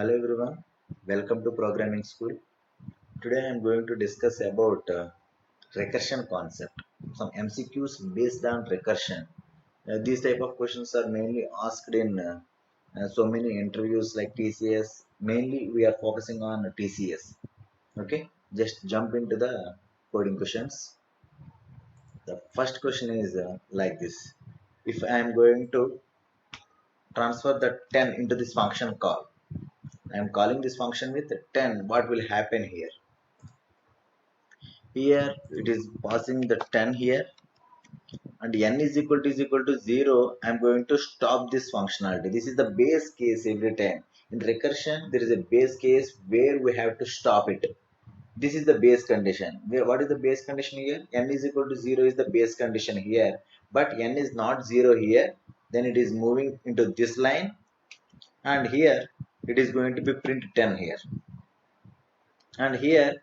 Hello everyone, welcome to Programming School. Today I am going to discuss about recursion concept. Some MCQs based on recursion. These type of questions are mainly asked in so many interviews like TCS. Mainly we are focusing on TCS. Okay, just jump into the coding questions. The first question is like this: if I am going to transfer the 10 into this function call, I am calling this function with 10. What will happen here? Here it is passing the 10 here, and n is equal to 0. I'm going to stop this functionality. This is the base case every time. In recursion, there is a base case where we have to stop it. This is the base condition. What is the base condition here? N is equal to 0 is the base condition here, but n is not 0 here. Then it is moving into this line, and here it is going to be print 10 here, and here,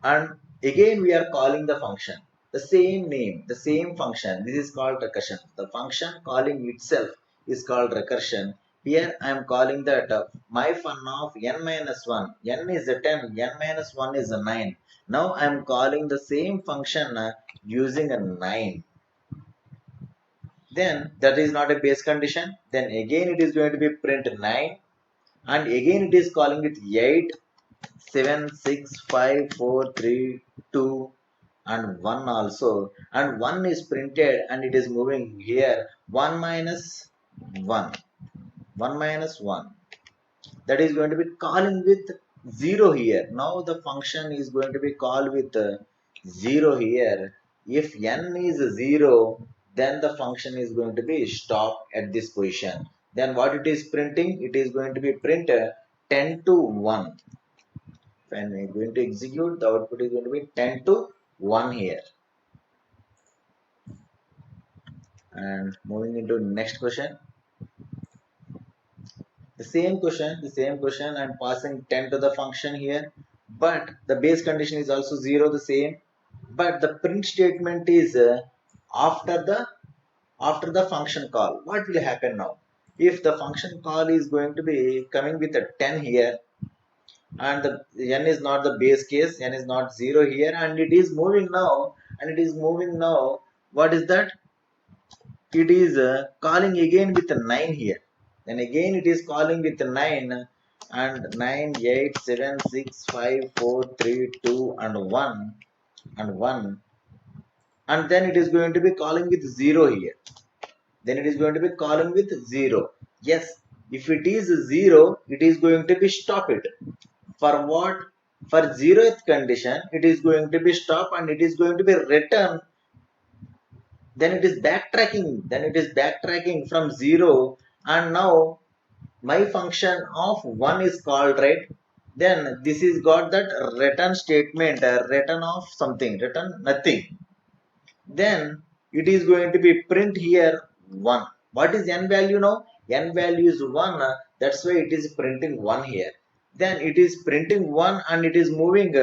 and again we are calling the function the same name, the same function. This is called recursion. The function calling itself is called recursion. Here I am calling that my fun of n minus 1. N is a 10, n minus 1 is a 9. Now I am calling the same function using a 9. Then that is not a base condition. Then again it is going to be print 9, and again it is calling with 8, 7, 6, 5, 4, 3, 2, and 1 also, and 1 is printed and it is moving here. 1 minus 1, 1 minus 1, that is going to be calling with 0 here. Now the function is going to be called with 0 here. If n is 0, then the function is going to be stopped at this position. Then what it is printing? It is going to be printed 10 to 1. When we are going to execute, the output is going to be 10 to 1 here. And moving into next question. The same question, I'm passing 10 to the function here, but the base condition is also 0, the same, but the print statement is after the function call. What will happen now? If the function call is going to be coming with a 10 here, and the n is not the base case, n is not 0 here, and it is moving now, what is that? It is calling again with a 9 here. Then again it is calling with a 9, and 9, 8, 7, 6, 5, 4, 3, 2, and 1, and 1, and then it is going to be calling with 0 here. Then it is going to be calling with 0. Yes, if it is 0, it is going to be stop it. For what? For 0th condition, it is going to be stop, and it is going to be return. Then it is backtracking from 0, and now my function of 1 is called, right? Then this is got that return statement, return of something, return nothing. Then it is going to be print here 1. What is n value now? N value is 1, that's why it is printing 1 here. Then it is printing 1 and it is moving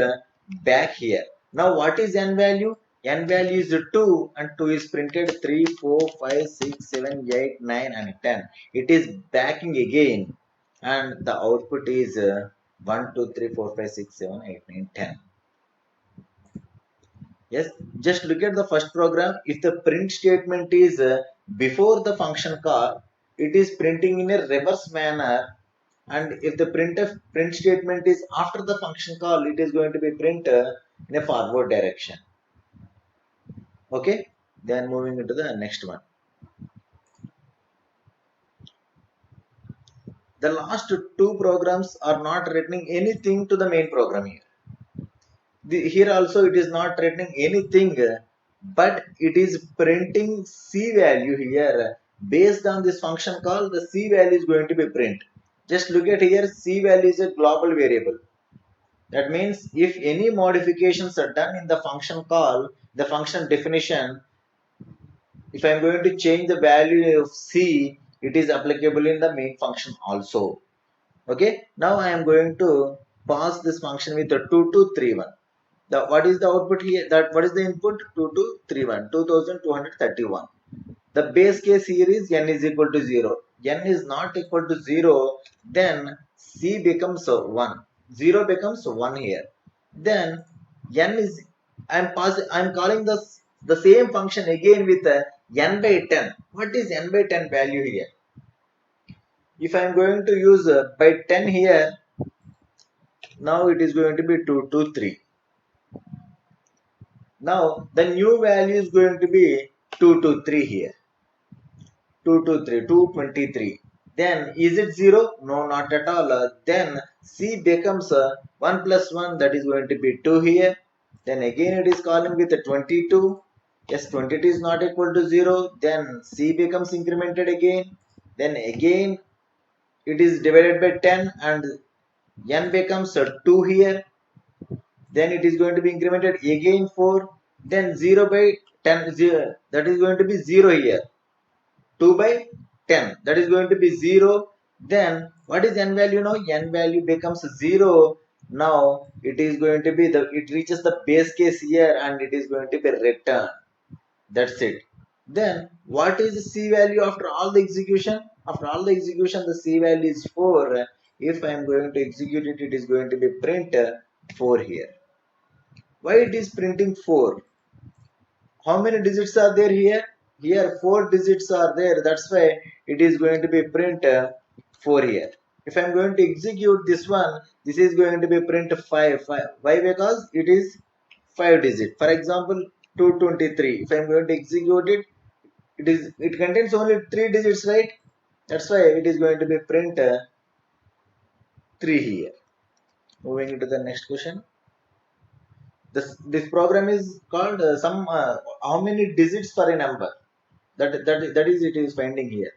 back here. Now what is n value? N value is 2, and 2 is printed 3, 4, 5, 6, 7, 8, 9, and 10. It is backing again, and the output is 1, 2, 3, 4, 5, 6, 7, 8, 9, 10. Yes, just look at the first program. If the print statement is before the function call, it is printing in a reverse manner, and if the print statement is after the function call, it is going to be print in a forward direction. Okay, then moving into the next one. The last two programs are not returning anything to the main program here. Here also it is not returning anything, but it is printing C value here. Based on this function call, the C value is going to be print. Just look at here, C value is a global variable. That means if any modifications are done in the function call, the function definition, if I am going to change the value of C, it is applicable in the main function also. Okay, now I am going to pass this function with a 2231. What is the output here? What is the input? 2231, 2231. the base case here is n is equal to 0. N is not equal to 0, then C becomes 1. 0 becomes 1 here. Then n is, I'm calling the same function again with n by 10. What is n by 10 value here? If I'm going to use by 10 here, now it is going to be 2 to 3. Now the new value is going to be 2 to 3 here. 2 to 3, 223. Then is it 0? No, not at all. Then C becomes 1 plus 1, that is going to be 2 here. Then again it is calling with 22. Yes, 22 is not equal to 0. Then C becomes incremented again. Then again it is divided by 10 and n becomes 2 here. Then it is going to be incremented again 4. Then 0 by 10, 0, that is going to be 0 here. 2 by 10, that is going to be 0. Then what is n value now? N value becomes 0. Now it is going to be it reaches the base case here and it is going to be returned. That's it. Then what is the C value after all the execution? After all the execution, the C value is 4. If I am going to execute it, it is going to be print 4 here. Why it is printing 4? How many digits are there here? Here 4 digits are there. That's why it is going to be print 4 here. If I am going to execute this one, this is going to be print 5. Why? Because it is 5 digit. For example, 223. If I am going to execute it, it contains only 3 digits, right? That's why it is going to be print 3 here. Moving into the next question. This program is called how many digits for a number. That is it is finding here.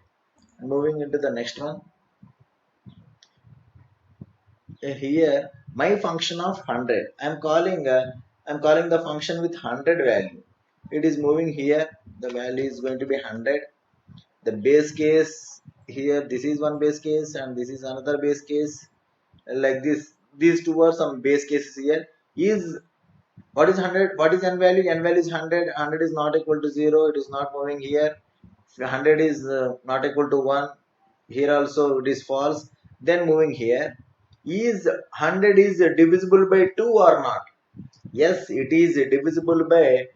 Moving into the next one. Here my function of 100. I'm calling the function with 100 value. It is moving here. The value is going to be 100. The base case here, this is one base case and this is another base case. Like this, these two are some base cases here. Is what is 100? What is n value? N value is 100. 100 is not equal to 0. It is not moving here. 100 is not equal to 1. Here also it is false. Then moving here, is 100 is divisible by 2 or not? Yes, it is divisible by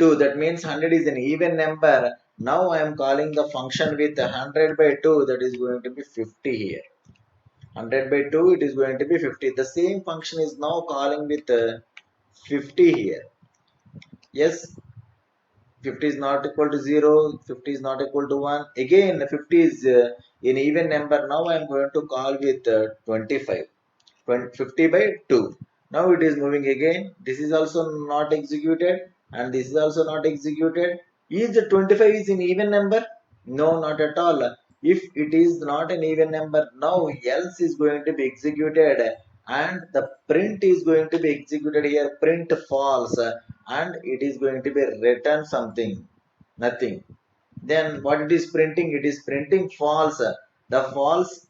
2. That means 100 is an even number. Now I am calling the function with 100 by 2, that is going to be 50 here. 100 by 2, it is going to be 50. The same function is now calling with 50 here. Yes, 50 is not equal to 0, 50 is not equal to 1. Again 50 is an even number. Now I am going to call with 25. 50 by 2. Now it is moving again. This is also not executed and this is also not executed. Is the 25 is an even number? No, not at all. If it is not an even number, now else is going to be executed and the print is going to be executed here. Print false and it is going to be return something, nothing. Then what it is printing? It is printing false. The false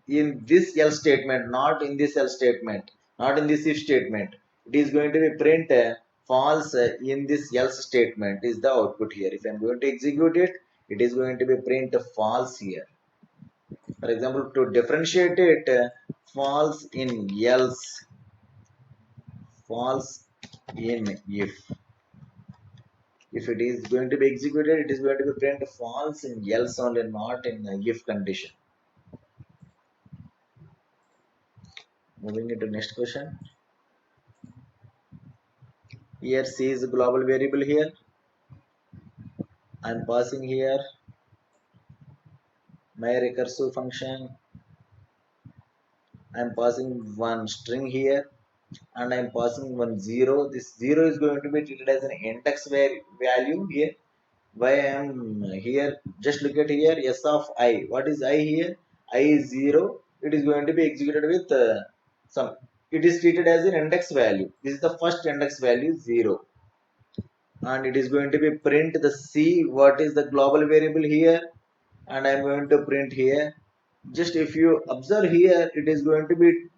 in this else statement, not in this else statement, not in this if statement. It is going to be print false in this else statement is the output here. If I am going to execute it, it is going to be print false here. For example, to differentiate it, false in else, false in if. If it is going to be executed, it is going to be print false in else only, not in if condition. Moving into next question. Here C is a global variable here. I am passing here my recursive function. I am passing one string here and I am passing one 0. This 0 is going to be treated as an index value here. Why I am here? Just look at here, s of I. What is I here? I is 0. It is going to be executed with some. It is treated as an index value. This is the first index value 0. And it is going to be print the C. What is the global variable here? And I am going to print here. Just if you observe here, it is going to be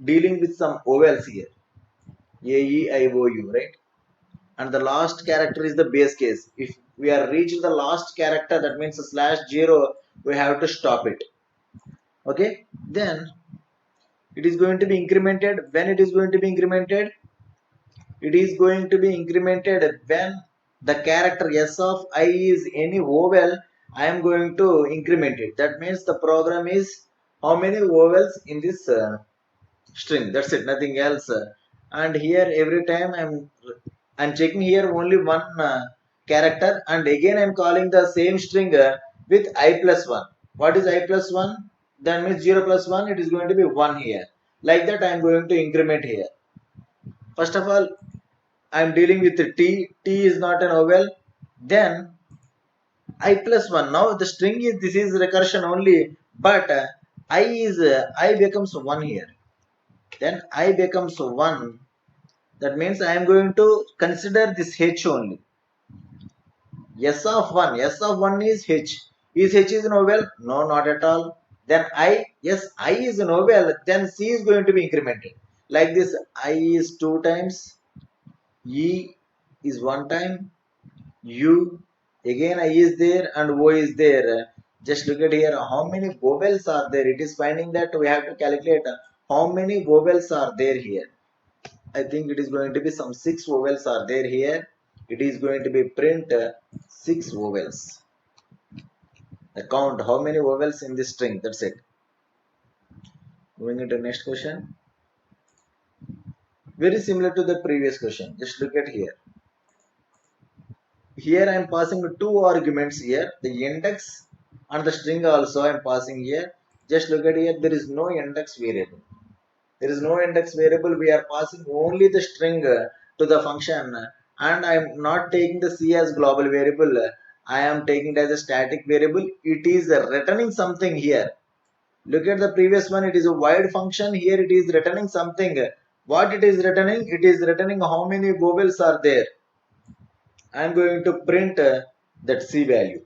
dealing with some vowels here. A, E, I, O, U, right? And the last character is the base case. If we are reaching the last character, that means slash 0, we have to stop it. Okay, then it is going to be incremented. When it is going to be incremented, it is going to be incremented when the character s of I is any vowel. I am going to increment it. That means the program is how many vowels in this string. That's it, nothing else. And here every time I'm checking here only one character, and again I'm calling the same string with I plus 1. What is I plus 1? That means 0 plus 1, it is going to be 1 here. Like that I'm going to increment here. First of all, I'm dealing with the t. T is not an vowel. Then I plus 1. Now the string is, this is recursion only, but I becomes 1 here. Then I becomes 1. That means I am going to consider this h only. S of 1. S of 1 is h. Is h is an vowel? No, not at all. Then I, yes, I is an vowel. Then c is going to be incremented. Like this, I is 2 times, E is 1 time, U, again I is there and O is there. Just look at here, how many vowels are there? It is finding that we have to calculate how many vowels are there here. I think it is going to be some 6 vowels are there here. It is going to be print 6 vowels. The count how many vowels in this string. That's it. Moving into next question. Very similar to the previous question. Just look at here. Here I am passing two arguments here, the index and the string also I am passing here. Just look at here, there is no index variable. There is no index variable, we are passing only the string to the function, and I am not taking the C as global variable. I am taking it as a static variable. It is returning something here. Look at the previous one, it is a void function. Here it is returning something. What it is returning? It is returning how many vowels are there. I am going to print that C value.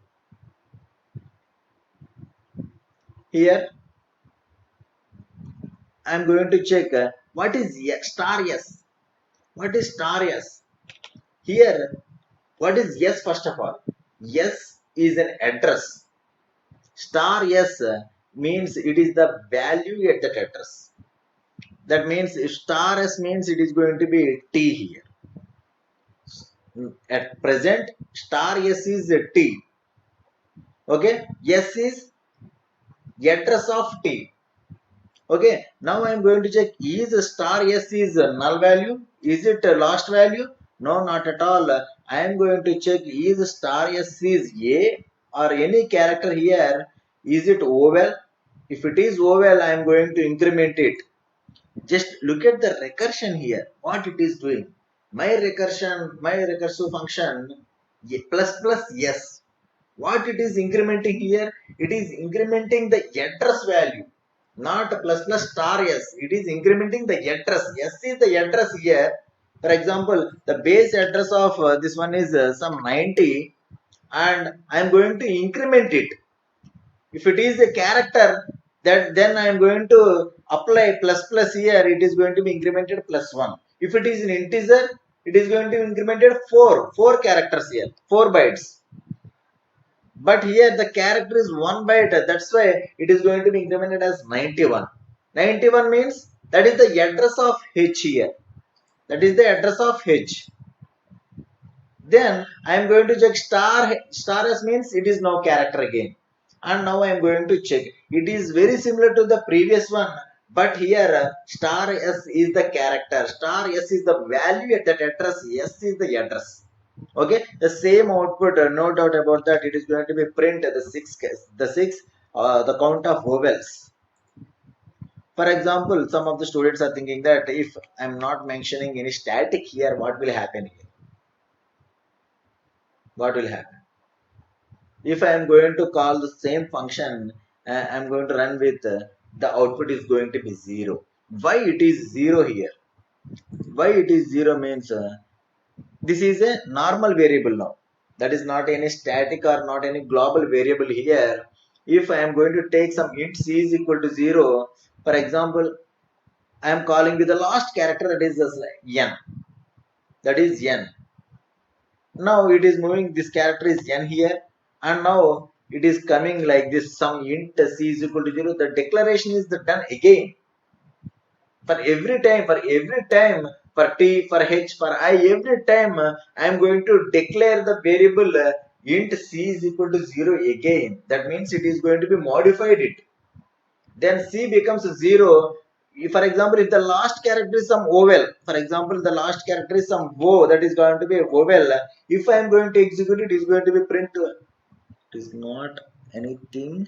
Here I am going to check what is star S. What is star S? Here, what is S first of all? S is an address. Star S means it is the value at that address. That means star S means it is going to be T here. At present, star S is T. Okay, S is address of T. Okay, now I am going to check, is star S is a null value? Is it a lost value? No, not at all. I am going to check, is star S is A or any character here? Is it vowel? If it is vowel, I am going to increment it. Just look at the recursion here, what it is doing. My recursive function plus plus S. What it is incrementing here? It is incrementing the address value, not plus plus star S. It is incrementing the address. S is the address here. For example, the base address of this one is some 90, and I am going to increment it. If it is a character, that then I am going to apply plus plus here. It is going to be incremented plus 1. If it is an integer, it is going to be incremented 4 characters here, 4 bytes. But here the character is 1 byte, that's why it is going to be incremented as 91. 91 means that is the address of H here. That is the address of H. Then I am going to check star S means it is no character again. And now I am going to check. It is very similar to the previous one, but here star S is the character. Star S is the value at that address. S is the address. Okay, the same output, no doubt about that. It is going to be print the count of vowels. For example, some of the students are thinking that if I am not mentioning any static here, what will happen here? What will happen? If I am going to call the same function, I am going to run with the output is going to be 0. Why it is 0 here? Why it is 0 means this is a normal variable now. That is not any static or not any global variable here. If I am going to take some int c is equal to 0, for example, I am calling with the last character, that is n. That is n. Now it is moving, this character is n here, and now it is coming like this, some int c is equal to 0. The declaration is done again for every time, for t, for h, for I, every time I am going to declare the variable int c is equal to 0 again. That means it is going to be modified it. Then c becomes 0. For example, if the last character is some vowel, for example the last character is some vo, that is going to be a vowel. If I am going to execute it, it is going to be print. It is not anything.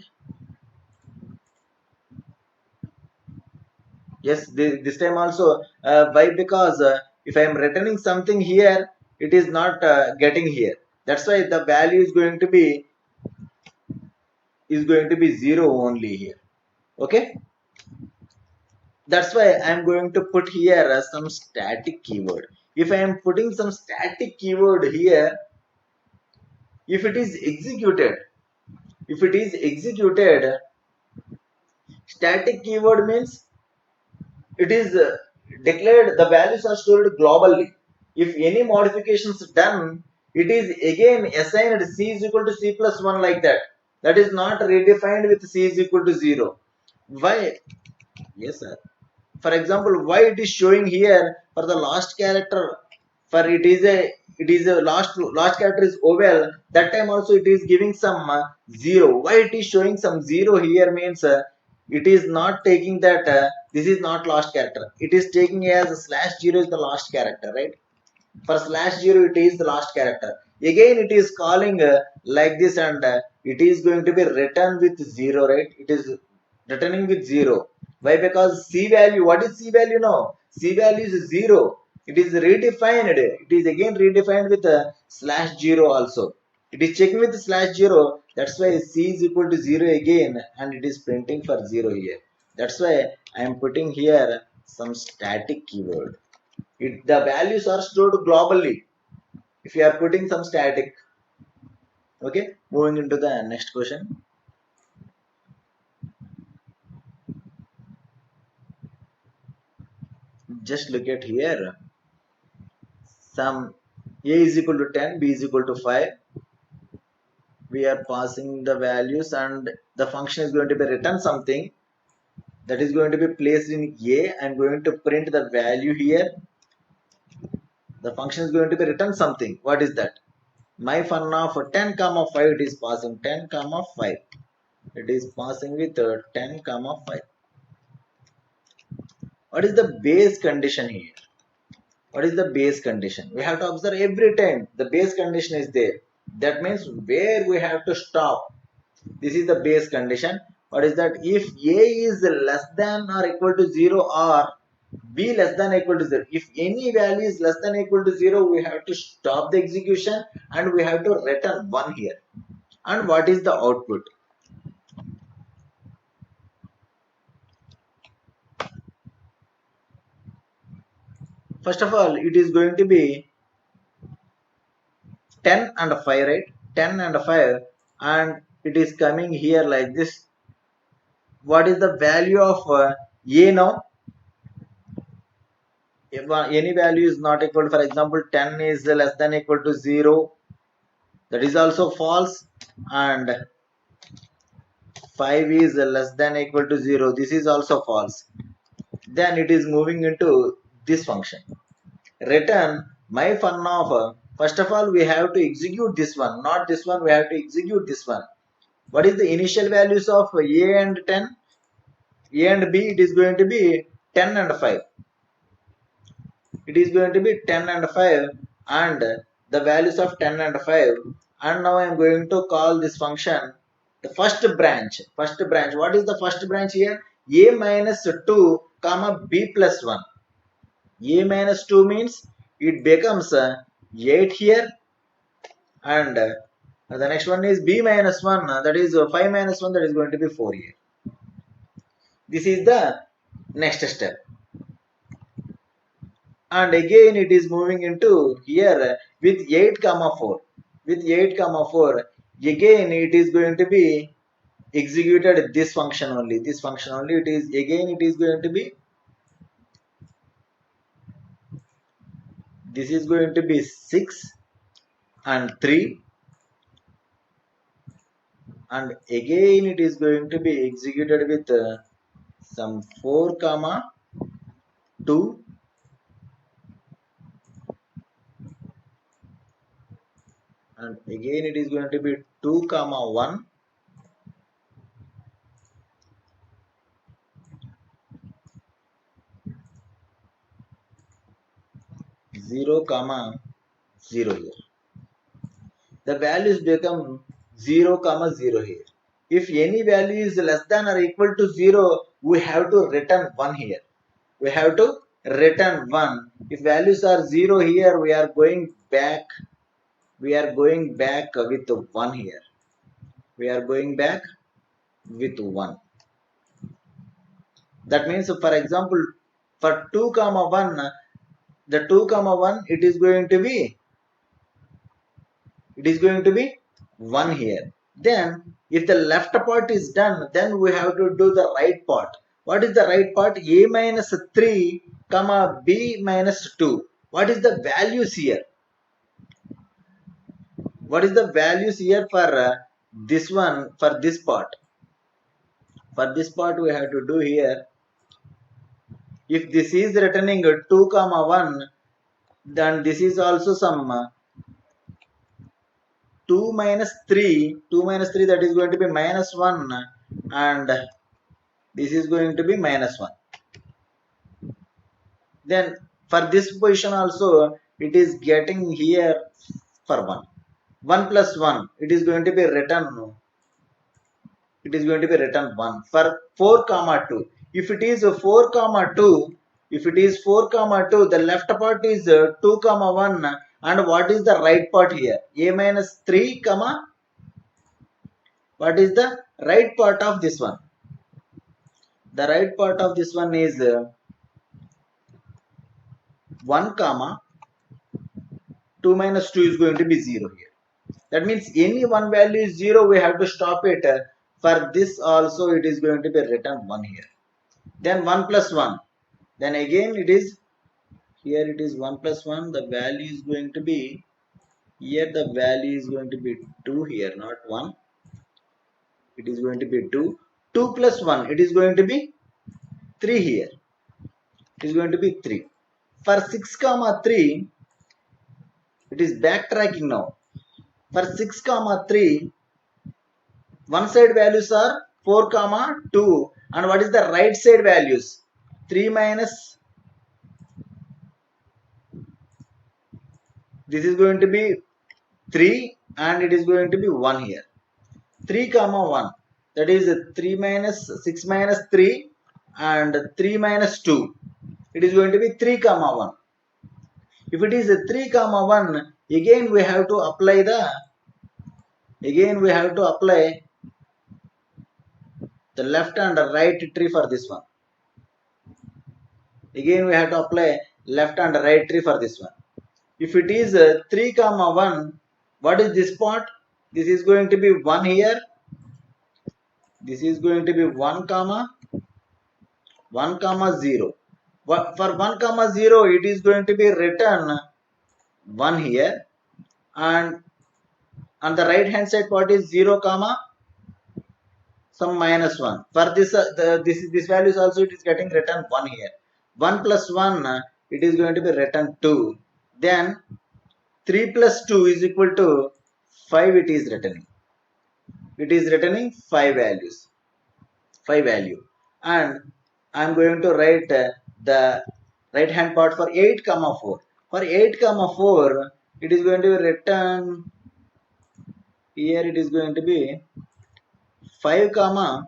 Yes, this time also, why? Because if I am returning something here, it is not getting here. That's why the value is going to be 0 only here. Okay, that's why I'm going to put here some static keyword. If I am putting some static keyword here, if it is executed, static keyword means it is declared, the values are stored globally. If any modifications done, it is again assigned c is equal to c plus 1, like that. That is not redefined with c is equal to 0. Why? Yes sir. For example, why it is showing here for the last character, for it is a last character is vowel, that time also it is giving some 0. Why it is showing some 0 here means it is not taking that this is not last character, it is taking as slash 0 is the last character, right? For slash 0 it is the last character. Again it is calling like this, and it is going to be written with 0, right? It is returning with 0. Why? Because c value, what is c value now? C value is 0. It is redefined, it is again redefined with slash 0 also. It is checking with slash 0. That's why c is equal to 0 again, and it is printing for 0 here. That's why I am putting here some static keyword. The values are stored globally if you are putting some static. Okay, moving into the next question. Just look at here, some a is equal to 10, b is equal to 5. We are passing the values, and the function is going to be return something that is going to be placed in a. I'm going to print the value here. The function is going to be return something. What is that? My fun of 10 comma 5, it is passing 10 comma 5. It is passing with 10 comma 5. What is the base condition here? What is the base condition? We have to observe every time the base condition is there. That means where we have to stop. This is the base condition. What is that? If a is less than or equal to 0 or b less than or equal to 0. If any value is less than or equal to 0, we have to stop the execution and we have to return 1 here. And what is the output? First of all, it is going to be 10 and 5, right? 10 and 5, and it is coming here like this. What is the value of a now? If any value is not equal, for example 10 is less than equal to 0, that is also false, and 5 is less than equal to 0, this is also false. Then it is moving into this function, return my fun of first of all we have to execute this one, not this one, we have to execute this one. What is the initial values of a and 10? A and b, it is going to be 10 and 5. It is going to be 10 and 5, and the values of 10 and 5. And now I am going to call this function the first branch. What is the first branch here? A minus 2 comma b plus 1. A minus 2 means it becomes 8 here, and the next one is b minus 1, that is 5 minus 1, that is going to be 4 here. This is the next step. And again it is moving into here with 8 comma 4. With 8 comma 4, again it is going to be executed this function only. This function only, it is again it is going to be, this is going to be 6, and 3, and again it is going to be executed with some 4 comma 2, and again it is going to be 2 comma 1, 0 comma 0 here. The values become 0 comma 0 here. If any value is less than or equal to 0, we have to return 1 here. We have to return 1. If values are 0 here, we are going back. We are going back with 1 here. We are going back with 1. That means, for example, for 2 comma 1, the 2 comma 1, it is going to be 1 here. Then if the left part is done, then we have to do the right part. What is the right part? A minus 3 comma b minus 2. What is the values here? What is the values here for this one, for this part? For this part we have to do here, if this is returning 2 comma 1, then this is also some 2 minus 3, that is going to be minus 1, and this is going to be minus 1. Then for this position also it is getting here for 1. 1 plus 1, it is going to be written, 1 for 4 comma 2. If it is 4 comma 2, the left part is 2 comma 1, and what is the right part here? A minus 3 comma, what is the right part of this one? The right part of this one is 1 comma 2 minus 2 is going to be 0 here. That means any one value is 0, we have to stop it. For this also it is going to be written 1 here. Then 1 plus 1. Then again it is, here it is 1 plus 1. The value is going to be, here the value is going to be 2 here, not 1. It is going to be 2. 2 plus 1, it is going to be 3 here. It is going to be 3. For 6 comma 3, it is backtracking now. For 6 comma 3, one side values are 4 comma 2, and what is the right side values? 3 minus, this is going to be 3, and it is going to be 1 here. 3 comma 1, that is 3 minus 6 minus 3, and 3 minus 2, it is going to be 3 comma 1. If it is 3 comma 1, again we have to apply the left and right tree for this one. Again we have to apply left and right tree for this one. If it is 3 comma 1, what is this part? This is going to be 1 here. This is going to be 1 comma 0. For 1 comma 0, it is going to be written 1 here, and on the right hand side part is 0 comma some minus 1. For this this values also it is getting written 1 here. 1 plus 1, it is going to be written 2. Then 3 plus 2 is equal to 5. It is returning 5 values, 5 value. And I am going to write the right hand part for 8 comma 4. For 8 comma 4, it is going to be written here, it is going to be 5 comma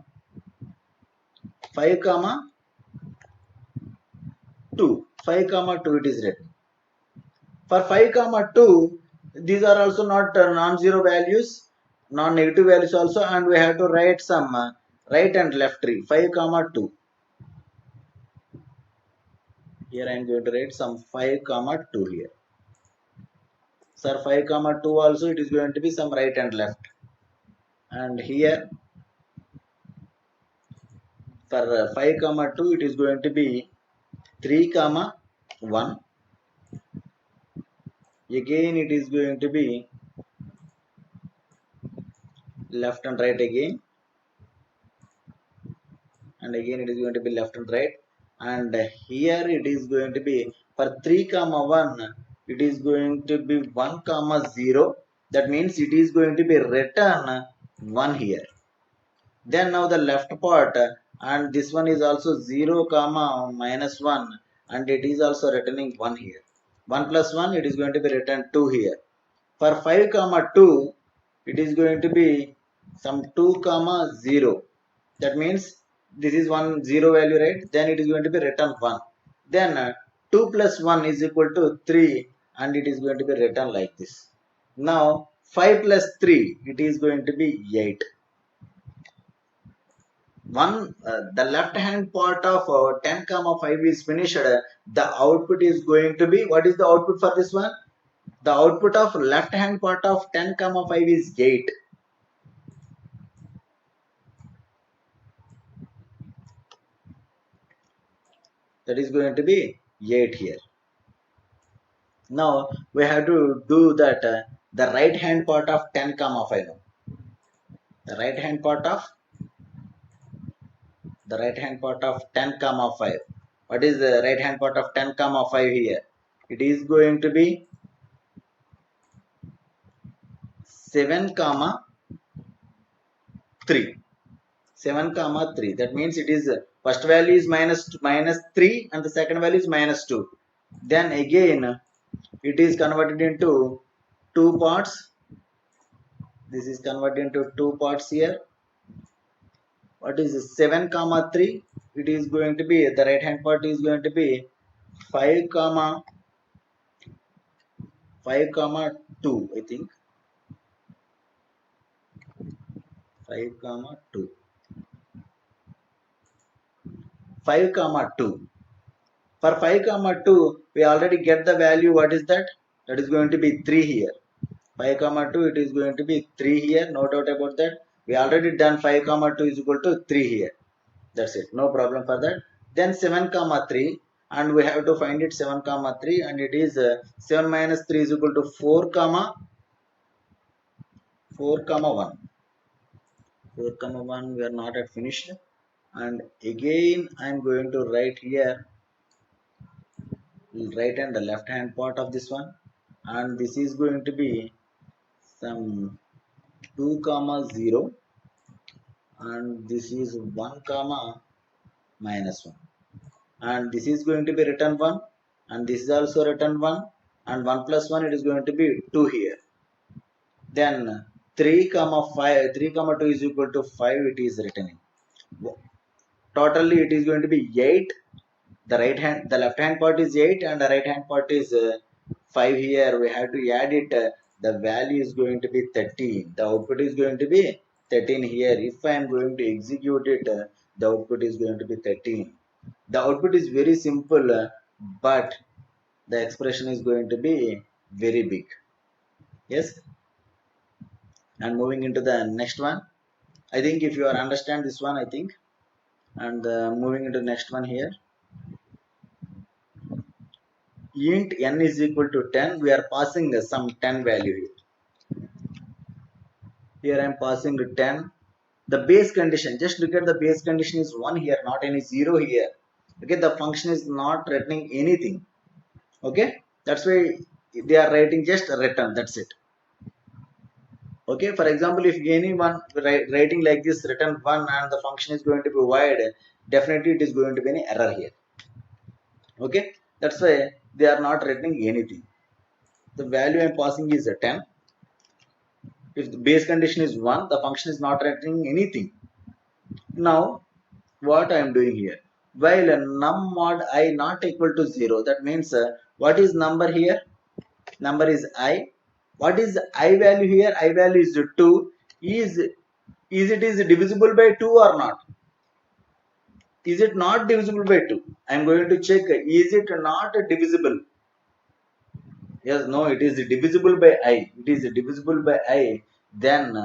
2. 5 comma 2 it is written. For 5 comma 2, these are also not non-zero values, non-negative values also, and we have to write some right and left tree. 5 comma 2. Here I am going to write some 5 comma 2 here. Sir, 5 comma 2 also it is going to be some right and left. And here for 5 comma 2, it is going to be 3 comma 1. Again it is going to be left and right again, and again it is going to be left and right, and here it is going to be for 3 comma 1 it is going to be 1 comma 0. That means it is going to be written 1 here. Then now the left part, and this one is also 0 comma minus 1, and it is also returning 1 here. 1 plus 1 it is going to be written 2 here. For 5 comma 2 it is going to be some 2 comma 0. That means this is 1 0 value, right? Then it is going to be written 1. Then 2 plus 1 is equal to 3, and it is going to be written like this. Now 5 plus 3 it is going to be 8. The left hand part of 10 comma 5 is finished. The output is going to be, what is the output for this one? The output of left hand part of 10 comma 5 is 8. That is going to be 8 here. Now we have to do that the right hand part of 10 comma 5 now. The right hand part of 10 comma 5. What is the right hand part of 10 comma 5 here? It is going to be 7 comma 3. 7 comma 3. That means it is first value is minus 3 and the second value is minus 2. Then again it is converted into two parts. This is converted into two parts here. What is this? 7 comma 3? It is going to be, the right hand part is going to be 5 comma 2, I think. 5 comma 2. 5 comma 2. For 5 comma 2, we already get the value. What is that? That is going to be 3 here. 5 comma 2, it is going to be 3 here. No doubt about that. We already done 5 comma 2 is equal to 3 here. That's it. No problem for that. Then 7 comma 3, and we have to find it 7 comma 3, and it is 7 minus 3 is equal to 4 comma 1. 4 comma 1, we are not at finished. And again I am going to write here right and the left hand part of this one, and this is going to be some 2 comma 0, and this is 1 comma minus 1, and this is going to be written 1, and this is also written 1, and 1 plus 1 it is going to be 2 here. Then 3 comma 5, 3 comma 2 is equal to 5, it is written in. Totally it is going to be 8. The left hand part is 8 and the right hand part is 5 here. We have to add it. The value is going to be 13. The output is going to be 13 here. If I am going to execute it, the output is going to be 13. The output is very simple, but the expression is going to be very big. Yes. And moving into the next one, I think if you are understand this one, I think, and moving into next one here, int n is equal to 10. We are passing some 10 value here. Here I am passing to 10. The base condition, just look at the base condition is 1 here, not any 0 here. Okay, the function is not returning anything. Okay, that's why they are writing just return. That's it. Okay, for example, if anyone writing like this return 1 and the function is going to be void, definitely it is going to be an error here. Okay, that's why they are not returning anything. The value I am passing is a 10. If the base condition is 1, the function is not returning anything. Now, what I am doing here? While num mod I not equal to 0, that means what is number here? Number is I. What is I value here? I value is 2. Is it is divisible by 2 or not? Is it not divisible by 2? I am going to check. Is it not divisible? Yes, no, it is divisible by I. It is divisible by I. Then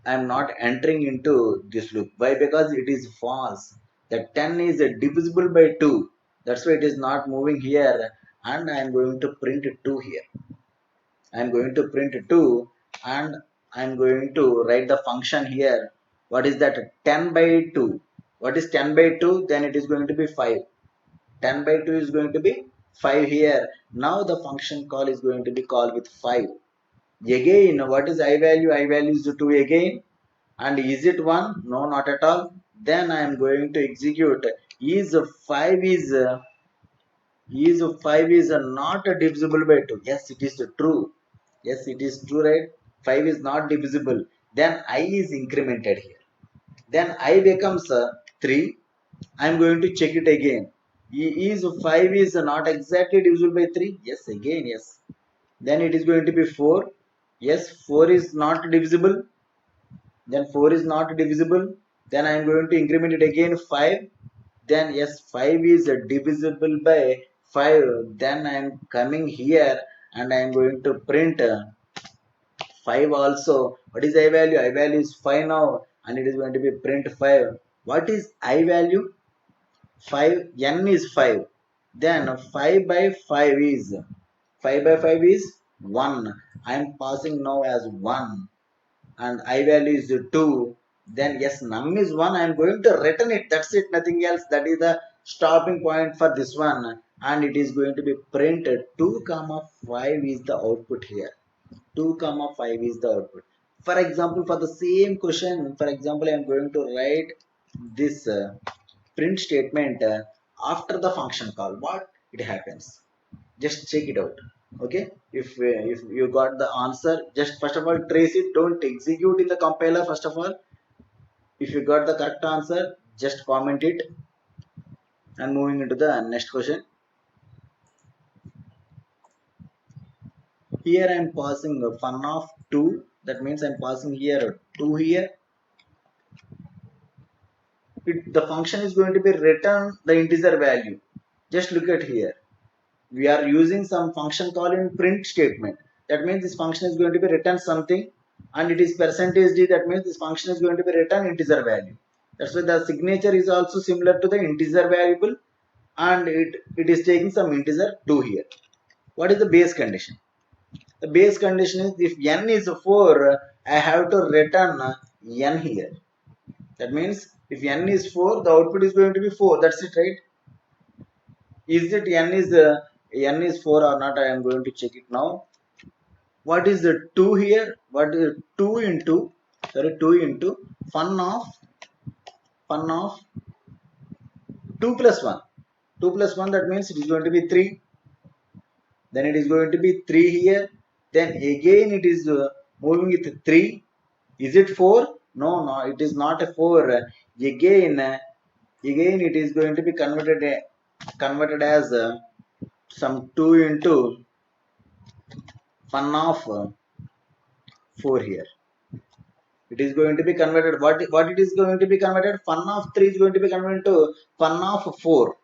I am not entering into this loop. Why? Because it is false. That 10 is divisible by 2. That's why it is not moving here. And I am going to print 2 here. I am going to print 2, and I'm going to write the function here. What is that? 10 by 2. What is 10 by 2? Then it is going to be 5. 10 by 2 is going to be 5 here. Now the function call is going to be called with 5. Again, what is I value? I value is 2 again. And is it 1? No, not at all. Then I am going to execute. Is 5 is 5 is not divisible by 2. Yes, it is true. Yes, it is true, right? 5 is not divisible. Then I is incremented here. Then I becomes 3. I am going to check it again. Is 5 is not exactly divisible by 3? Yes, again, yes. Then it is going to be 4. Yes, 4 is not divisible. Then 4 is not divisible. Then I am going to increment it again 5. Then yes, 5 is divisible by 5. Then I am coming here and I am going to print 5 also. What is I value? I value is 5 now, and it is going to be print 5. What is I value? 5. N is 5. Then 5 by 5 is 5 by 5 is 1. I am passing now as 1, and I value is 2. Then yes, num is 1. I am going to return it. That's it, nothing else. That is the stopping point for this one, and it is going to be printed 2 comma 5 is the output here. 2 comma 5 is the output. For example, for the same question, for example, I am going to write this print statement after the function call. What it happens? Just check it out. Okay, if you got the answer, just first of all trace it. Don't execute in the compiler first of all. If you got the correct answer, just comment it. And moving into the next question. Here I am passing a fun of 2. That means I am passing here 2 here. The function is going to be return the integer value. Just look at here. We are using some function call in print statement. That means this function is going to be return something, and it is percentage d. That means this function is going to be return integer value. That's why the signature is also similar to the integer variable, and it is taking some integer 2 here. What is the base condition? The base condition is if n is 4, I have to return n here. That means if n is 4, the output is going to be 4. That's it, right? Is it n is 4 or not? I am going to check it now. What is the 2 here? What is 2 into, sorry, 2 into fun of 2 plus 1. 2 plus 1, that means it is going to be 3. Then it is going to be 3 here. Then again it is moving with 3. Is it 4? No, no, it is not a 4. Again it is going to be converted as some 2 into fun of 4 here. It is going to be converted. What it is going to be converted? Fun of 3 is going to be converted to fun of 4.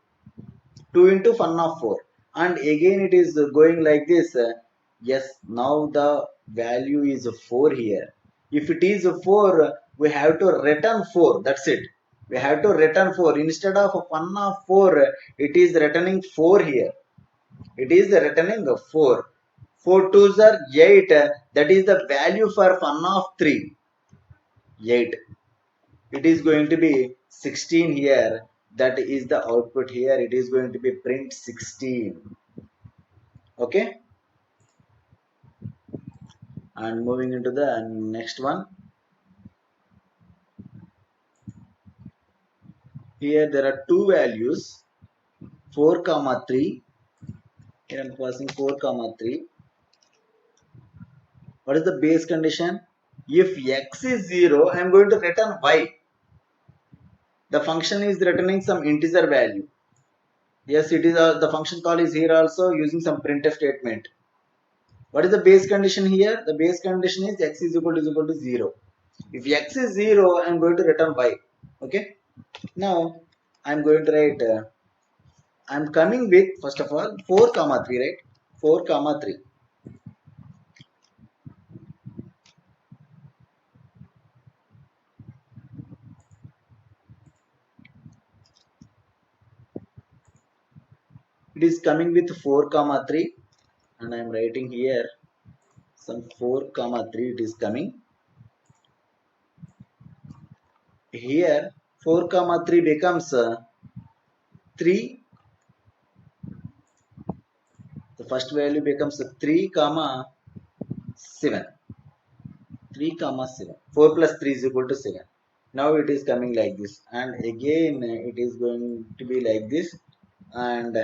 2 into fun of 4. And again it is going like this. Yes, now the value is 4 here. If it is 4, we have to return 4. That's it. We have to return 4. Instead of fun of 4, it is returning 4 here. It is returning 4. 4 twos are 8. That is the value for fun of 3. 8. It is going to be 16 here. That is the output here. It is going to be print 16. Okay, and moving into the next one. Here there are two values, 4 comma 3. Here I'm passing 4 comma 3. What is the base condition? If x is 0, I am going to return y. The function is returning some integer value. Yes, it is the function call is here also using some printf statement. What is the base condition here? The base condition is x is equal to 0. If x is 0, I am going to return y. Okay. Now I am going to write. I am coming with first of all 4 comma 3, right? 4 comma 3. It is coming with 4 comma 3, and I am writing here some 4 comma 3. It is coming. here 4 comma 3 becomes 3. The first value becomes 3 comma 7. 3 comma 7. 4 plus 3 is equal to 7. Now it is coming like this, and again it is going to be like this, and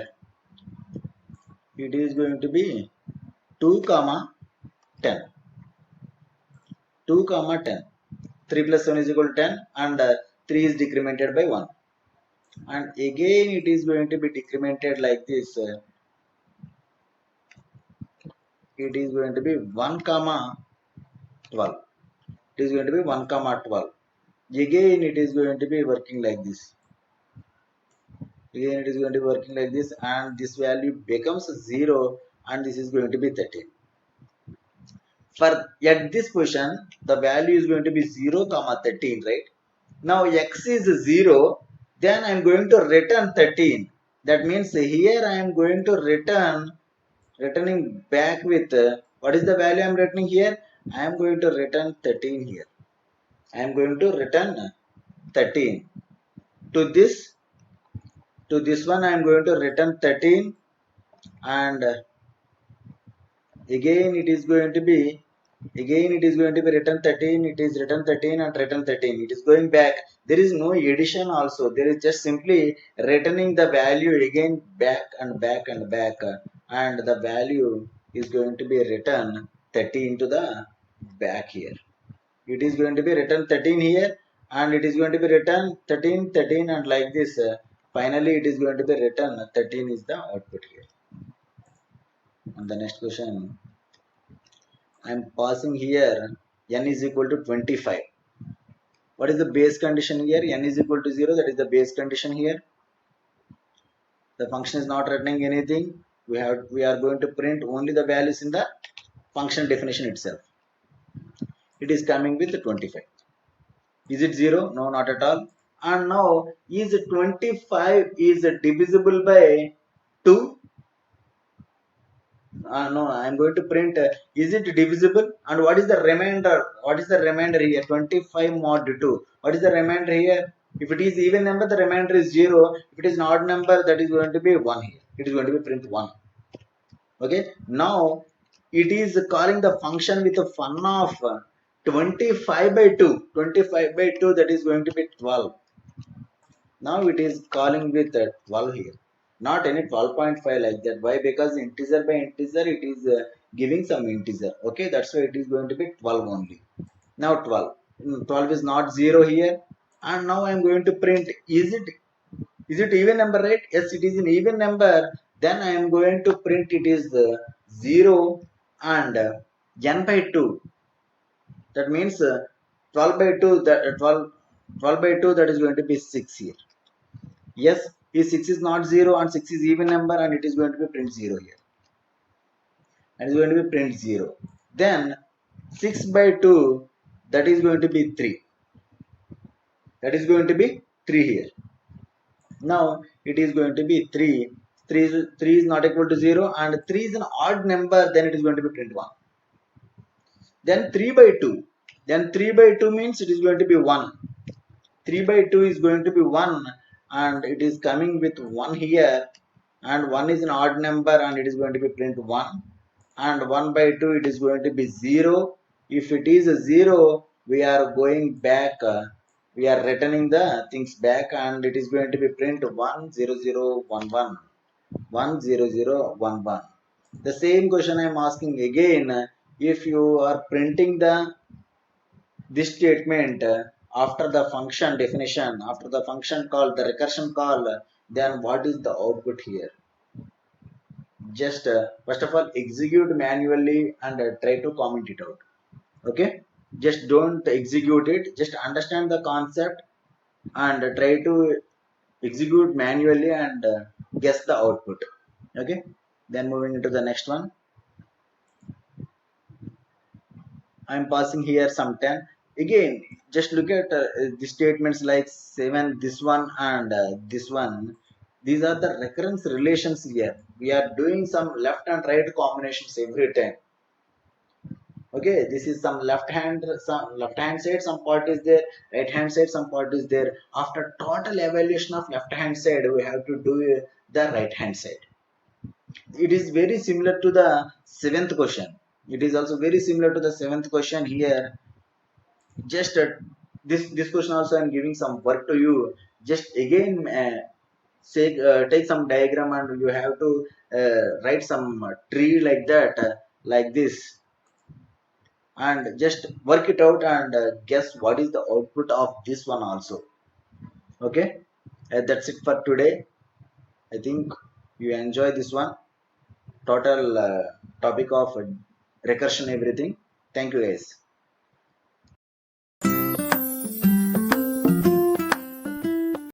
it is going to be 2 comma 10. 2 comma 10. 3 plus 7 is equal to 10, and 3 is decremented by 1. And again it is going to be decremented like this. It is going to be 1 comma 12. It is going to be 1 comma 12. Again it is going to be working like this. Again it is going to be working like this, and this value becomes 0, and this is going to be 13. For at this position the value is going to be 0 comma 13, right? Now x is 0, then I am going to return 13. That means here I am going to returning back with what is the value I am returning here? I am going to return 13 here. I am going to return 13 to this one. I am going to return 13, and again it is going to be return 13. It is return 13 and return 13. It is going back. There is no addition also. There is just simply returning the value again back and back and back, and the value is going to be return 13 to the back here. It is going to be return 13 here, and it is going to be return 13 13, and like this finally it is going to be return 13 is the output here. And the next question, I am passing here n is equal to 25. What is the base condition here? N is equal to 0. That is the base condition here. The function is not returning anything. We are going to print only the values in the function definition itself. It is coming with 25. Is it 0? No, not at all. And now is 25 is divisible by 2? No, I am going to print is it divisible, and what is the remainder? What is the remainder here? 25 mod 2. What is the remainder here? If it is even number, the remainder is 0. If it is an odd number, that is going to be 1 here. It is going to be print 1. Okay. Now it is calling the function with a fun of 25 by 2. 25 by 2, that is going to be 12. Now it is calling with 12 here, not any 12.5 like that. Why? Because integer by integer it is giving some integer. Okay, that's why it is going to be 12 only. Now 12. 12 is not 0 here, and now I am going to print is it even number, right? Yes, it is an even number. Then I am going to print it is 0 and n by 2. That means 12 by 2, that 12 by 2, that is going to be 6 here. Yes, if 6 is not 0 and 6 is even number, and it is going to be print 0 here. And it is going to be print 0. Then 6 by 2, that is going to be 3. That is going to be 3 here. Now it is going to be 3. 3 is not equal to 0, and 3 is an odd number, then it is going to be print 1. Then 3 by 2. Then 3 by 2 means it is going to be 1. 3 by 2 is going to be 1, and it is coming with 1 here, and 1 is an odd number, and it is going to be print 1, and 1 by 2 it is going to be 0. If it is a 0, we are going back, we are returning the things back, and it is going to be print 1 0 0 1 1 1 0 0 1 1. The same question I am asking again. If you are printing this statement after the function definition, after the function call, the recursion call, then what is the output here? Just first of all execute manually and try to comment it out. Okay, just don't execute it, just understand the concept and try to execute manually and guess the output. Okay, then moving into the next one, I am passing here some 10. Again, just look at the statements like 7, this one and this one. These are the recurrence relations here. We are doing some left and right combinations every time. Okay, this is some left hand side, some part is there, right hand side, some part is there. After total evaluation of left hand side, we have to do the right hand side. It is very similar to the seventh question. It is also very similar to the seventh question here. Just this question also I'm giving some work to you. Just again say take some diagram and you have to write some tree like that, like this, and just work it out and guess what is the output of this one also. Okay, that's it for today. I think you enjoy this one, total topic of recursion everything. Thank you guys.